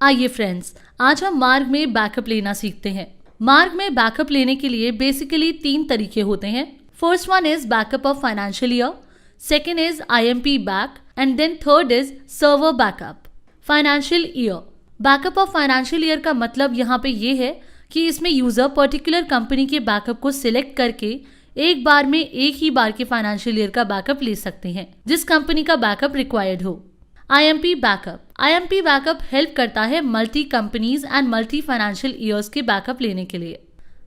आइए फ्रेंड्स, आज हम मार्ग में बैकअप लेना सीखते हैं। मार्ग में बैकअप लेने के लिए बेसिकली 3 तरीके होते हैं। First one is backup of financial year, second is IMP back end then third is server backup. Financial year backup of financial year का मतलब यहाँ पे ये है कि इसमें यूजर पर्टिकुलर कंपनी के बैकअप को सिलेक्ट करके एक बार में एक ही बार के फाइनेंशियल ईयर का बैकअप ले सकते हैं जिस कंपनी का बैकअप रिक्वायर्ड हो। IMP बैकअप हेल्प करता है multi companies and multi financial years के बैकअप लेने के लिए।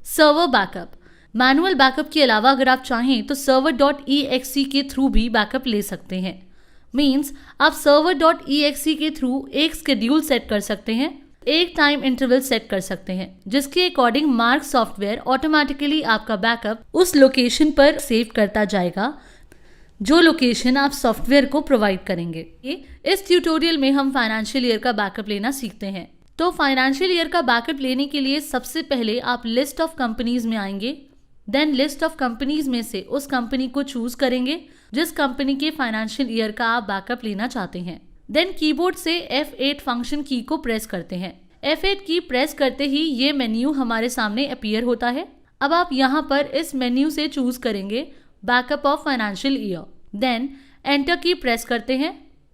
सर्वर बैकअप मैनुअल बैकअप के अलावा अगर आप चाहें तो server.exe के थ्रू भी बैकअप ले सकते हैं। मीन्स आप server.exe के थ्रू एक शेड्यूल सेट कर सकते हैं, एक टाइम इंटरवल सेट कर सकते हैं जिसके अकॉर्डिंग मार्ग सॉफ्टवेयर ऑटोमेटिकली आपका बैकअप उस लोकेशन पर सेव करता जाएगा जो लोकेशन आप सॉफ्टवेयर को प्रोवाइड करेंगे। इस ट्यूटोरियल में हम फाइनेंशियल ईयर का बैकअप लेना सीखते हैं। तो फाइनेंशियल ईयर का बैकअप लेने के लिए सबसे पहले आप लिस्ट ऑफ कंपनीज में आएंगे। देन लिस्ट ऑफ कंपनीज में से उस कंपनी को चूज करेंगे जिस कंपनी के फाइनेंशियल ईयर का आप बैकअप लेना चाहते हैं। देन कीबोर्ड से F8 फंक्शन की को प्रेस करते हैं। F8 की प्रेस करते ही ये मेन्यू हमारे सामने अपीयर होता है। अब आप यहाँ पर इस मेन्यू से चूज करेंगे backup of financial year. Then enter की प्रेस करते हैं।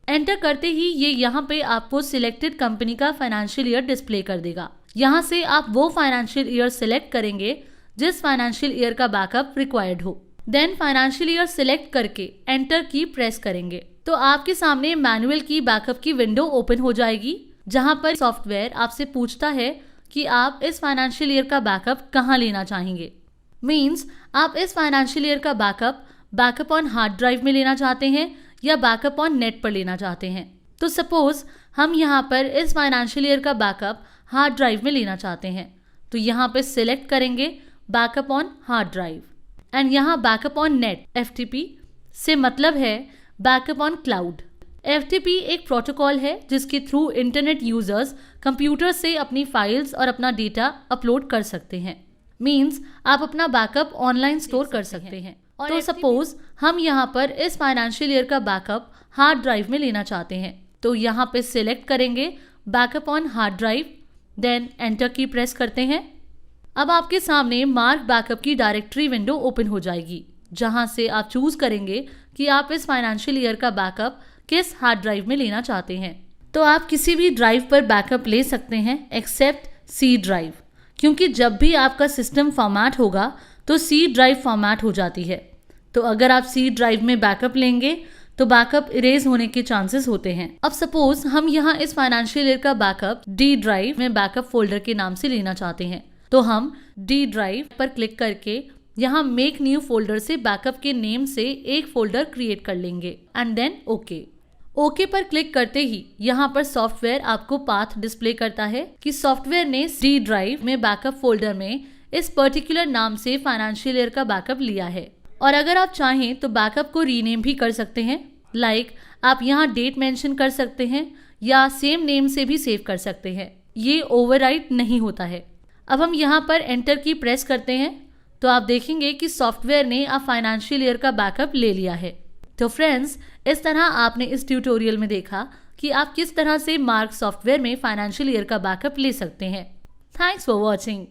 एंटर करते ही ये यहाँ पे आपको सिलेक्टेड कंपनी का फाइनेंशियल ईयर डिस्प्ले कर देगा। यहाँ से आप वो फाइनेंशियल ईयर सिलेक्ट करेंगे जिस फाइनेंशियल ईयर का बैकअप रिक्वायर्ड हो। देन फाइनेंशियल ईयर सिलेक्ट करके एंटर की प्रेस करेंगे तो आपके सामने मैनुअल की बैकअप की विंडो ओपन हो जाएगी जहां पर सॉफ्टवेयर आपसे पूछता है कि आप इस फाइनेंशियल ईयर का बैकअप कहां लेना चाहेंगे। मींस आप इस फाइनेंशियल ईयर का बैकअप ऑन हार्ड ड्राइव में लेना चाहते हैं या बैकअप ऑन नेट पर लेना चाहते हैं। तो सपोज हम यहाँ पर इस फाइनेंशियल ईयर का बैकअप हार्ड ड्राइव में लेना चाहते हैं तो यहाँ पे सिलेक्ट करेंगे backup on hard drive and यहाँ बैकअप ऑन नेट FTP से मतलब है बैकअप ऑन क्लाउड। FTP एक प्रोटोकॉल है जिसके थ्रू इंटरनेट यूजर्स कंप्यूटर से अपनी फाइल्स और अपना डेटा अपलोड कर सकते हैं। मींस आप अपना बैकअप ऑनलाइन स्टोर कर सकते हैं। और तो सपोज हम यहाँ पर इस फाइनेंशियल ईयर का बैकअप हार्ड ड्राइव में लेना चाहते हैं तो यहाँ पे सिलेक्ट करेंगे backup on hard drive. Then enter की प्रेस करते हैं। अब आपके सामने मार्क बैकअप की डायरेक्टरी विंडो ओपन हो जाएगी जहां से आप चूज करेंगे कि आप इस फाइनेंशियल ईयर का बैकअप किस हार्ड ड्राइव में लेना चाहते हैं। तो आप किसी भी ड्राइव पर बैकअप ले सकते हैं एक्सेप्ट C ड्राइव, क्योंकि जब भी आपका सिस्टम फॉर्मेट होगा तो C ड्राइव फॉर्मेट हो जाती है। तो अगर आप C ड्राइव में बैकअप लेंगे तो बैकअप इरेज होने के चांसेस होते हैं। अब सपोज हम यहाँ इस फाइनेंशियल ईयर का बैकअप D ड्राइव में बैकअप फोल्डर के नाम से लेना चाहते हैं तो हम D ड्राइव पर क्लिक करके यहाँ मेक न्यू फोल्डर से बैकअप के नेम से एक फोल्डर क्रिएट कर लेंगे एंड देन ओके पर क्लिक करते ही यहाँ पर सॉफ्टवेयर आपको पाथ डिस्प्ले करता है कि सॉफ्टवेयर ने D ड्राइव में बैकअप फोल्डर में इस पर्टिकुलर नाम से फाइनेंशियल ईयर का बैकअप लिया है। और अगर आप चाहें तो बैकअप को रीनेम भी कर सकते हैं। लाइक आप यहाँ डेट मेंशन कर सकते हैं या सेम नेम से भी सेव कर सकते हैं। ये ओवरराइट नहीं होता है। अब हम यहाँ पर एंटर की प्रेस करते हैं तो आप देखेंगे कि सॉफ्टवेयर ने आप फाइनेंशियल ईयर का बैकअप ले लिया है। तो फ्रेंड्स, इस तरह आपने इस ट्यूटोरियल में देखा कि आप किस तरह से मार्ग सॉफ्टवेयर में फाइनेंशियल ईयर का बैकअप ले सकते हैं। Thanks for watching.